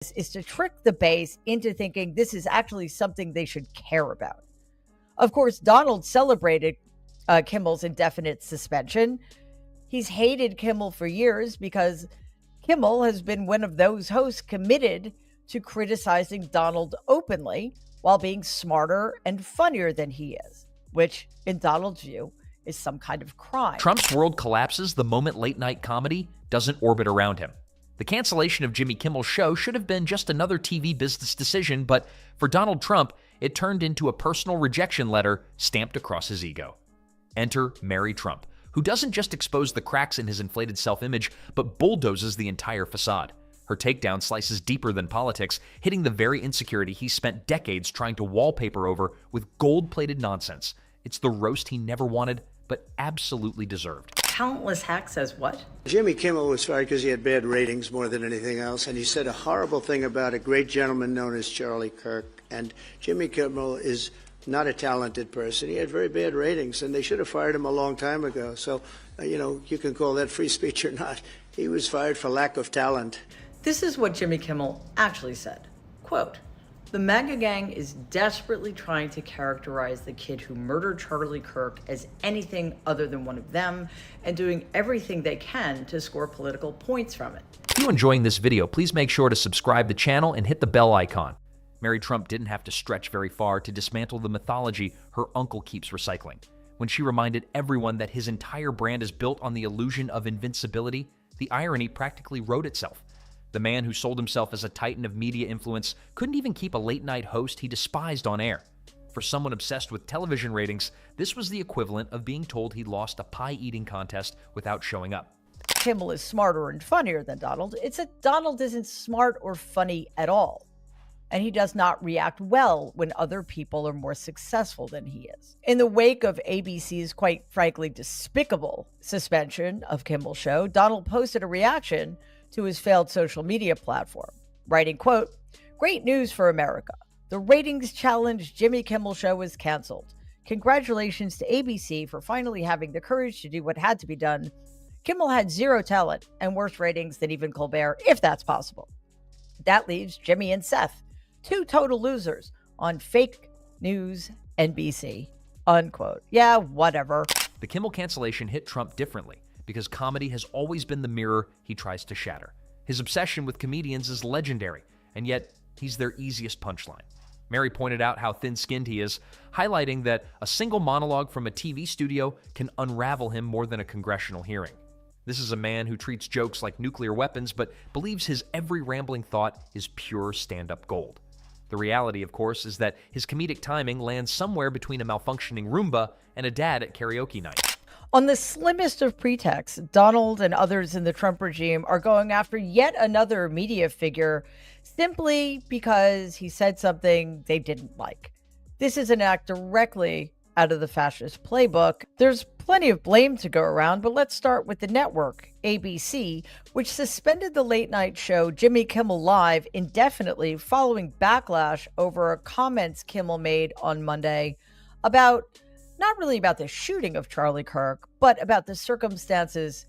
is to trick the base into thinking this is actually something they should care about. Of course, Donald celebrated Kimmel's indefinite suspension. He's hated Kimmel for years because Kimmel has been one of those hosts committed to criticizing Donald openly while being smarter and funnier than he is, which, in Donald's view, is some kind of crime. Trump's world collapses the moment late-night comedy doesn't orbit around him. The cancellation of Jimmy Kimmel's show should have been just another TV business decision, but for Donald Trump, it turned into a personal rejection letter stamped across his ego. Enter Mary Trump, who doesn't just expose the cracks in his inflated self-image, but bulldozes the entire facade. Her takedown slices deeper than politics, hitting the very insecurity he spent decades trying to wallpaper over with gold-plated nonsense. It's the roast he never wanted, but absolutely deserved. Countless hacks as what? Jimmy Kimmel was fired because he had bad ratings more than anything else, and he said a horrible thing about a great gentleman known as Charlie Kirk. And Jimmy Kimmel is not a talented person. He had very bad ratings, and they should have fired him a long time ago. So, you can call that free speech or not. He was fired for lack of talent. This is what Jimmy Kimmel actually said. Quote, "The MAGA gang is desperately trying to characterize the kid who murdered Charlie Kirk as anything other than one of them and doing everything they can to score political points from it." If you're enjoying this video, please make sure to subscribe to the channel and hit the bell icon. Mary Trump didn't have to stretch very far to dismantle the mythology her uncle keeps recycling. When she reminded everyone that his entire brand is built on the illusion of invincibility, the irony practically wrote itself. The man who sold himself as a titan of media influence couldn't even keep a late-night host he despised on air. For someone obsessed with television ratings, this was the equivalent of being told he lost a pie-eating contest without showing up. Kimmel is smarter and funnier than Donald. It's that Donald isn't smart or funny at all. And he does not react well when other people are more successful than he is. In the wake of ABC's quite frankly despicable suspension of Kimmel's show, Donald posted a reaction to his failed social media platform, writing, quote, "Great news for America. The ratings challenge Jimmy Kimmel show is canceled. Congratulations to ABC for finally having the courage to do what had to be done. Kimmel had zero talent and worse ratings than even Colbert, if that's possible. That leaves Jimmy and Seth, two total losers on fake news NBC," unquote. Yeah, whatever. The Kimmel cancellation hit Trump differently because comedy has always been the mirror he tries to shatter. His obsession with comedians is legendary, and yet he's their easiest punchline. Mary pointed out how thin-skinned he is, highlighting that a single monologue from a TV studio can unravel him more than a congressional hearing. This is a man who treats jokes like nuclear weapons, but believes his every rambling thought is pure stand-up gold. The reality, of course, is that his comedic timing lands somewhere between a malfunctioning Roomba and a dad at karaoke night. On the slimmest of pretexts, Donald and others in the Trump regime are going after yet another media figure simply because he said something they didn't like. This is an act directly out of the fascist playbook. There's plenty of blame to go around, but let's start with the network, ABC, which suspended the late-night show Jimmy Kimmel Live indefinitely following backlash over comments Kimmel made on Monday about not really about the shooting of Charlie Kirk, but about the circumstances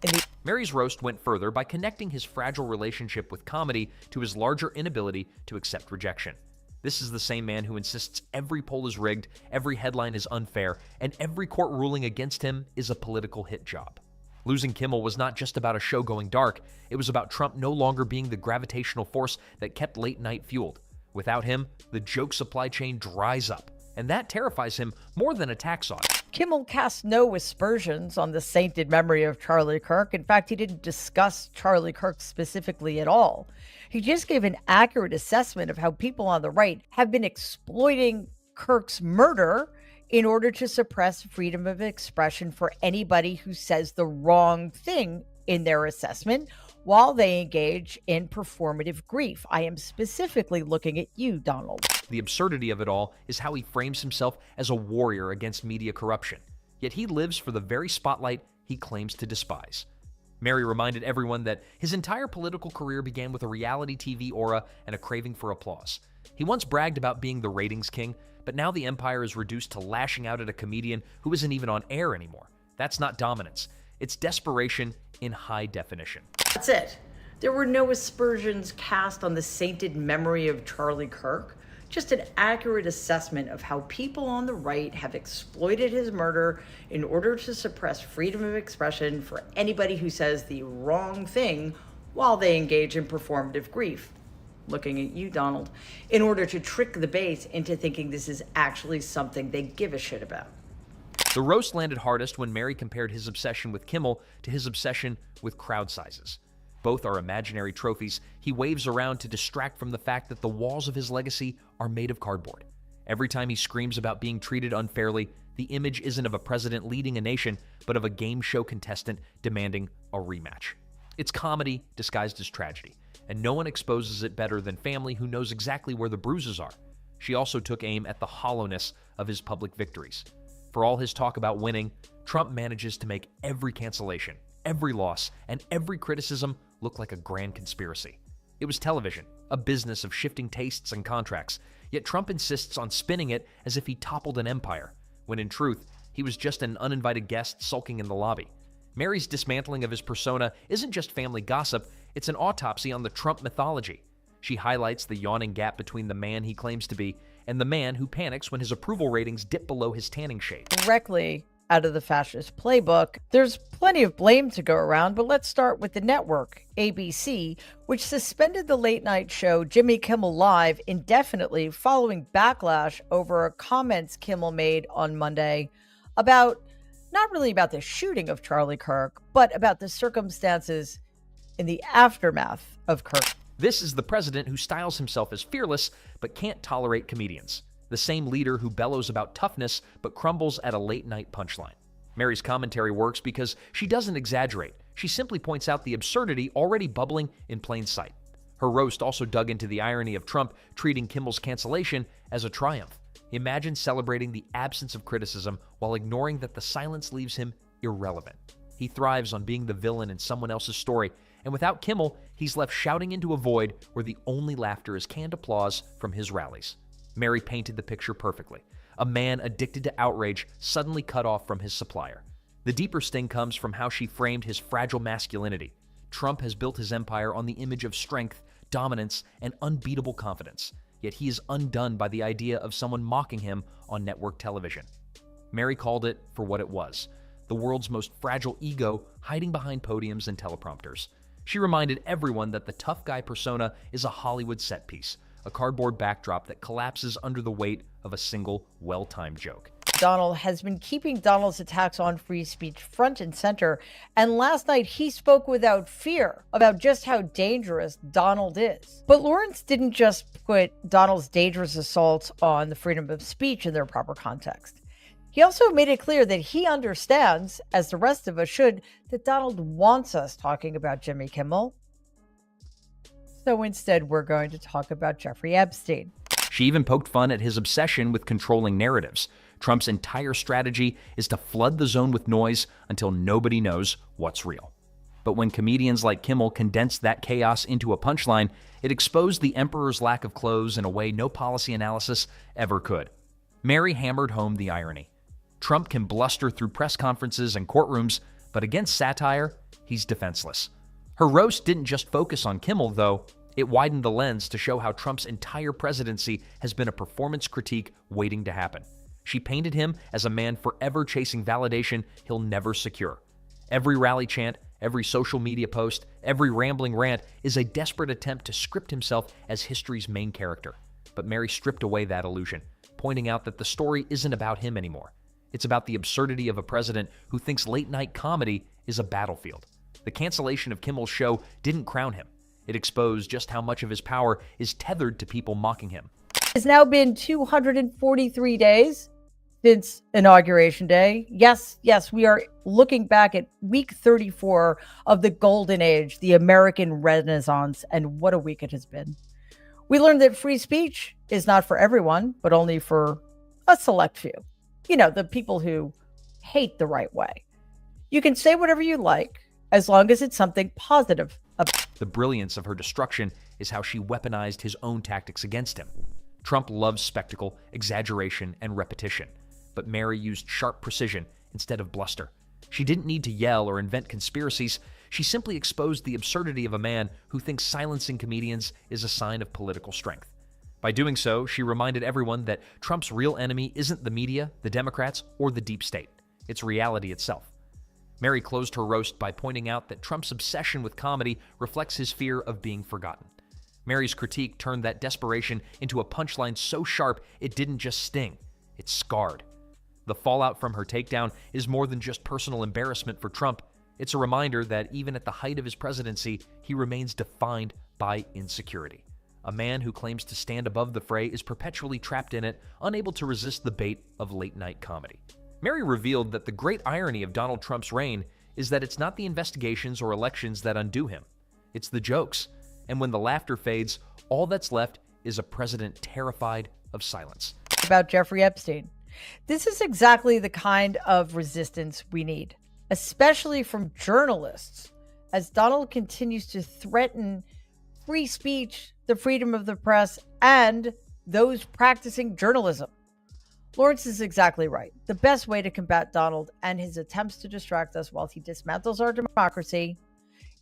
in the... Mary's roast went further by connecting his fragile relationship with comedy to his larger inability to accept rejection. This is the same man who insists every poll is rigged, every headline is unfair, and every court ruling against him is a political hit job. Losing Kimmel was not just about a show going dark, it was about Trump no longer being the gravitational force that kept late night fueled. Without him, the joke supply chain dries up, and that terrifies him more than attacks on it. Kimmel cast no aspersions on the sainted memory of Charlie Kirk. In fact, he didn't discuss Charlie Kirk specifically at all. He just gave an accurate assessment of how people on the right have been exploiting Kirk's murder in order to suppress freedom of expression for anybody who says the wrong thing in their assessment while they engage in performative grief. I am specifically looking at you, Donald. The absurdity of it all is how he frames himself as a warrior against media corruption, yet he lives for the very spotlight he claims to despise. Mary reminded everyone that his entire political career began with a reality TV aura and a craving for applause. He once bragged about being the ratings king, but now the empire is reduced to lashing out at a comedian who isn't even on air anymore. That's not dominance. It's desperation in high definition. That's it. There were no aspersions cast on the sainted memory of Charlie Kirk, just an accurate assessment of how people on the right have exploited his murder in order to suppress freedom of expression for anybody who says the wrong thing while they engage in performative grief. Looking at you, Donald, in order to trick the base into thinking this is actually something they give a shit about. The roast landed hardest when Mary compared his obsession with Kimmel to his obsession with crowd sizes. Both are imaginary trophies he waves around to distract from the fact that the walls of his legacy are made of cardboard. Every time he screams about being treated unfairly, the image isn't of a president leading a nation, but of a game show contestant demanding a rematch. It's comedy disguised as tragedy, and no one exposes it better than family who knows exactly where the bruises are. She also took aim at the hollowness of his public victories. For all his talk about winning, Trump manages to make every cancellation, every loss, and every criticism look like a grand conspiracy. It was television, a business of shifting tastes and contracts, yet Trump insists on spinning it as if he toppled an empire, when in truth, he was just an uninvited guest sulking in the lobby. Mary's dismantling of his persona isn't just family gossip, it's an autopsy on the Trump mythology. She highlights the yawning gap between the man he claims to be and the man who panics when his approval ratings dip below his tanning shade. Directly out of the fascist playbook, there's plenty of blame to go around, but let's start with the network, ABC, which suspended the late-night show Jimmy Kimmel Live indefinitely following backlash over comments Kimmel made on Monday about, not really about the shooting of Charlie Kirk, but about the circumstances in the aftermath of Kirk. This is the president who styles himself as fearless but can't tolerate comedians. The same leader who bellows about toughness but crumbles at a late-night punchline. Mary's commentary works because she doesn't exaggerate. She simply points out the absurdity already bubbling in plain sight. Her roast also dug into the irony of Trump treating Kimmel's cancellation as a triumph. Imagine celebrating the absence of criticism while ignoring that the silence leaves him irrelevant. He thrives on being the villain in someone else's story, and without Kimmel, he's left shouting into a void where the only laughter is canned applause from his rallies. Mary painted the picture perfectly. A man addicted to outrage suddenly cut off from his supplier. The deeper sting comes from how she framed his fragile masculinity. Trump has built his empire on the image of strength, dominance, and unbeatable confidence, yet he is undone by the idea of someone mocking him on network television. Mary called it for what it was, the world's most fragile ego hiding behind podiums and teleprompters. She reminded everyone that the tough guy persona is a Hollywood set piece, a cardboard backdrop that collapses under the weight of a single, well-timed joke. Donald has been keeping Donald's attacks on free speech front and center, and last night he spoke without fear about just how dangerous Donald is. But Lawrence didn't just put Donald's dangerous assaults on the freedom of speech in their proper context. He also made it clear that he understands, as the rest of us should, that Donald wants us talking about Jimmy Kimmel. So instead, we're going to talk about Jeffrey Epstein. She even poked fun at his obsession with controlling narratives. Trump's entire strategy is to flood the zone with noise until nobody knows what's real. But when comedians like Kimmel condensed that chaos into a punchline, it exposed the emperor's lack of clothes in a way no policy analysis ever could. Mary hammered home the irony. Trump can bluster through press conferences and courtrooms, but against satire, he's defenseless. Her roast didn't just focus on Kimmel, though. It widened the lens to show how Trump's entire presidency has been a performance critique waiting to happen. She painted him as a man forever chasing validation he'll never secure. Every rally chant, every social media post, every rambling rant is a desperate attempt to script himself as history's main character. But Mary stripped away that illusion, pointing out that the story isn't about him anymore. It's about the absurdity of a president who thinks late-night comedy is a battlefield. The cancellation of Kimmel's show didn't crown him. It exposed just how much of his power is tethered to people mocking him. It's now been 243 days since Inauguration Day. Yes, we are looking back at week 34 of the Golden Age, the American Renaissance, and what a week it has been. We learned that free speech is not for everyone, but only for a select few. You know, the people who hate the right way. You can say whatever you like, as long as it's something positive. The brilliance of her destruction is how she weaponized his own tactics against him. Trump loves spectacle, exaggeration, and repetition, but Mary used sharp precision instead of bluster. She didn't need to yell or invent conspiracies. She simply exposed the absurdity of a man who thinks silencing comedians is a sign of political strength. By doing so, she reminded everyone that Trump's real enemy isn't the media, the Democrats, or the deep state. It's reality itself. Mary closed her roast by pointing out that Trump's obsession with comedy reflects his fear of being forgotten. Mary's critique turned that desperation into a punchline so sharp it didn't just sting, it scarred. The fallout from her takedown is more than just personal embarrassment for Trump. It's a reminder that even at the height of his presidency, he remains defined by insecurity. A man who claims to stand above the fray is perpetually trapped in it, unable to resist the bait of late-night comedy. Mary revealed that the great irony of Donald Trump's reign is that it's not the investigations or elections that undo him. It's the jokes. And when the laughter fades, all that's left is a president terrified of silence. About Jeffrey Epstein. This is exactly the kind of resistance we need, especially from journalists, as Donald continues to threaten free speech, the freedom of the press, and those practicing journalism. Lawrence is exactly right. The best way to combat Donald and his attempts to distract us while he dismantles our democracy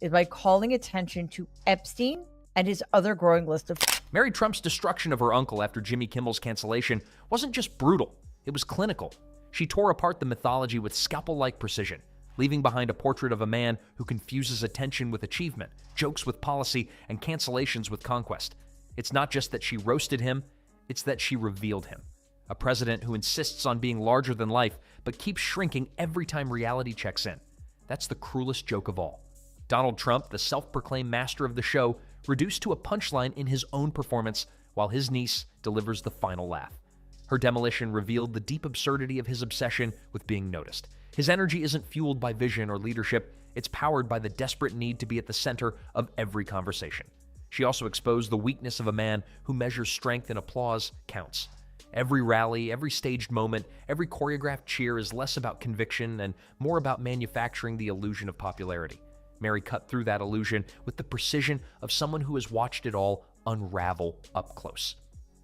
is by calling attention to Epstein and his other growing list of... Mary Trump's destruction of her uncle after Jimmy Kimmel's cancellation wasn't just brutal, it was clinical. She tore apart the mythology with scalpel-like precision, leaving behind a portrait of a man who confuses attention with achievement, jokes with policy, and cancellations with conquest. It's not just that she roasted him, it's that she revealed him. A president who insists on being larger than life, but keeps shrinking every time reality checks in. That's the cruelest joke of all. Donald Trump, the self-proclaimed master of the show, reduced to a punchline in his own performance, while his niece delivers the final laugh. Her demolition revealed the deep absurdity of his obsession with being noticed. His energy isn't fueled by vision or leadership, it's powered by the desperate need to be at the center of every conversation. She also exposed the weakness of a man who measures strength in applause counts. Every rally, every staged moment, every choreographed cheer is less about conviction and more about manufacturing the illusion of popularity. Mary cut through that illusion with the precision of someone who has watched it all unravel up close.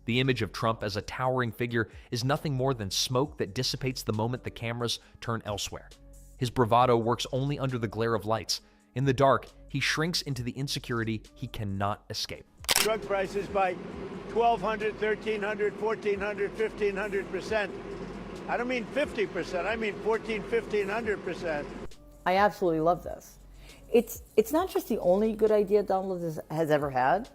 The image of Trump as a towering figure is nothing more than smoke that dissipates the moment the cameras turn elsewhere. His bravado works only under the glare of lights. In the dark, he shrinks into the insecurity he cannot escape. Drug prices by 1,200, 1,300, 1,400, 1,500%. I don't mean 50%, I mean 14, 1,500%. I absolutely love this. It's not just the only good idea Donald has ever had.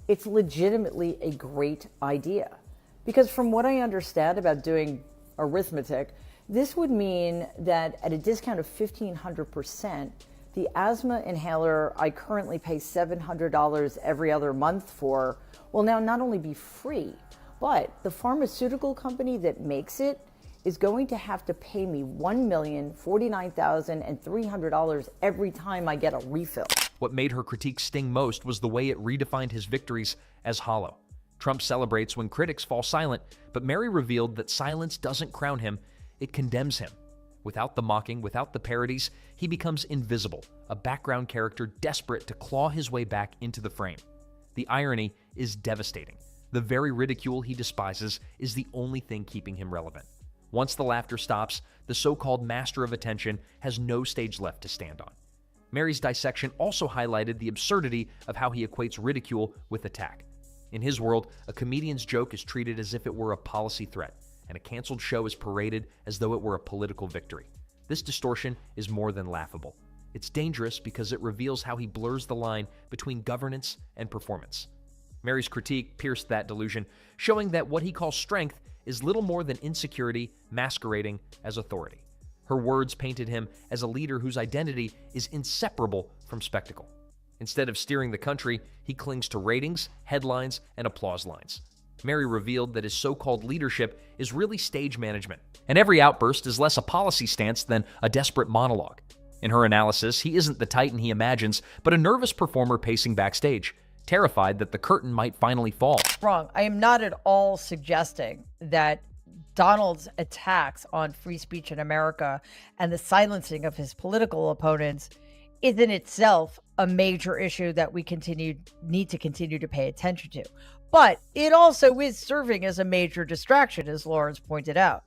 It's legitimately a great idea. Because from what I understand about doing arithmetic, this would mean that at a discount of 1,500%, the asthma inhaler I currently pay $700 every other month for will now not only be free, but the pharmaceutical company that makes it is going to have to pay me $1,049,300 every time I get a refill. What made her critique sting most was the way it redefined his victories as hollow. Trump celebrates when critics fall silent, but Mary revealed that silence doesn't crown him, it condemns him. Without the mocking, without the parodies, he becomes invisible, a background character desperate to claw his way back into the frame. The irony is devastating. The very ridicule he despises is the only thing keeping him relevant. Once the laughter stops, the so-called master of attention has no stage left to stand on. Mary's dissection also highlighted the absurdity of how he equates ridicule with attack. In his world, a comedian's joke is treated as if it were a policy threat, and a canceled show is paraded as though it were a political victory. This distortion is more than laughable. It's dangerous because it reveals how he blurs the line between governance and performance. Mary's critique pierced that delusion, showing that what he calls strength is little more than insecurity masquerading as authority. Her words painted him as a leader whose identity is inseparable from spectacle. Instead of steering the country, he clings to ratings, headlines, and applause lines. Mary revealed that his so-called leadership is really stage management, and every outburst is less a policy stance than a desperate monologue. In her analysis, he isn't the titan he imagines, but a nervous performer pacing backstage, terrified that the curtain might finally fall. Wrong. I am not at all suggesting that Donald's attacks on free speech in America and the silencing of his political opponents is in itself a major issue that we need to continue to pay attention to. But it also is serving as a major distraction, as Lawrence pointed out.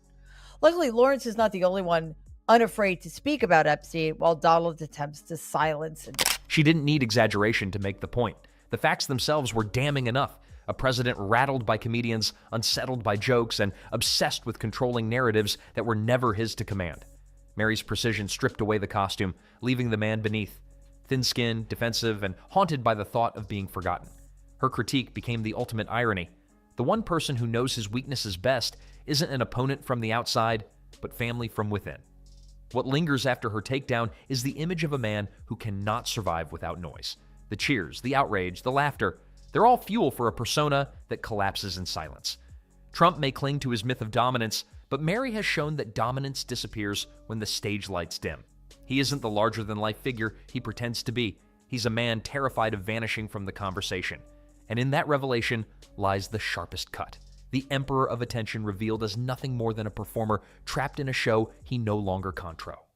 Luckily, Lawrence is not the only one unafraid to speak about Epstein while Donald attempts to silence and She didn't need exaggeration to make the point. The facts themselves were damning enough. A president rattled by comedians, unsettled by jokes, and obsessed with controlling narratives that were never his to command. Mary's precision stripped away the costume, leaving the man beneath, thin-skinned, defensive, and haunted by the thought of being forgotten. Her critique became the ultimate irony. The one person who knows his weaknesses best isn't an opponent from the outside, but family from within. What lingers after her takedown is the image of a man who cannot survive without noise. The cheers, the outrage, the laughter, they're all fuel for a persona that collapses in silence. Trump may cling to his myth of dominance, but Mary has shown that dominance disappears when the stage lights dim. He isn't the larger-than-life figure he pretends to be. He's a man terrified of vanishing from the conversation. And in that revelation lies the sharpest cut. The Emperor of Attention revealed as nothing more than a performer trapped in a show he no longer control.